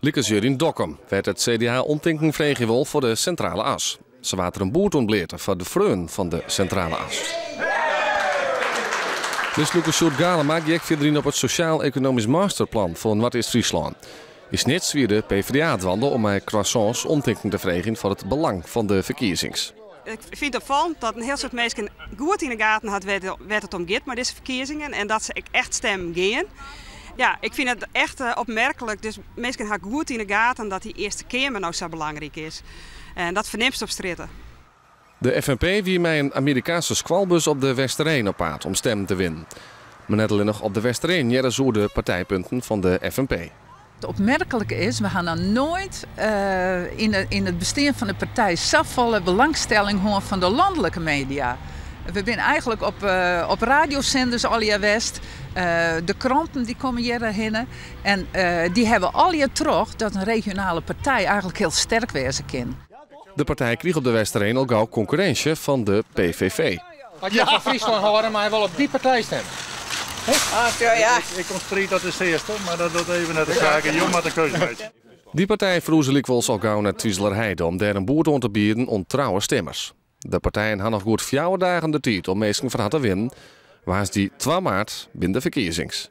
Liekes in Dokkum werd het CDA omtinking vreegje voor de centrale as. Ze water een boert ontbleerten voor de vreun van de centrale as. Misselijke Sjoerd Galema gek verder op het sociaal-economisch masterplan voor Noord-Friesland. Is net weer de PvdA dwandel om mij croissants omtinking te vregen voor het belang van de verkiezings. Ik vind het opvallend dat een heel soort mensen goed in de gaten had waar het om gaat met deze verkiezingen en dat ze echt stemmen gaan. Ja, ik vind het echt opmerkelijk. Dus mensen hebben goed in de gaten dat die Eerste Kamer nou zo belangrijk is. En dat verneemt op stritten. De FNP wie mij een Amerikaanse squalbus op de Westereen op paard om stemmen te winnen. Maar net alleen nog op de Westereen jaren zo de partijpunten van de FNP. Het opmerkelijke is, we gaan dan nooit in het bestuur van de partij zoveel belangstelling horen van de landelijke media. We zijn eigenlijk op radiozenders al jaar West. De kranten die komen hierheen. En die hebben al jaar terug dat een regionale partij eigenlijk heel sterk wezen kan. De partij kreeg op de Westereen al gauw concurrentie van de PVV. Had je van Friesland horen, maar hij wil op die partij stemmen. Ja. Ik kom strijd dat is de eerste, maar dat doet even net te kijken. Jong met de keuze. Die partij vroezelig wel al gauw naar Twieselerheide om daar een boer aan te bieden aan trouwe stemmers. De partijen hadden nog goed 4 dagen de tijd om mensen van te winnen, waars die 2 maart binnen de verkiezings.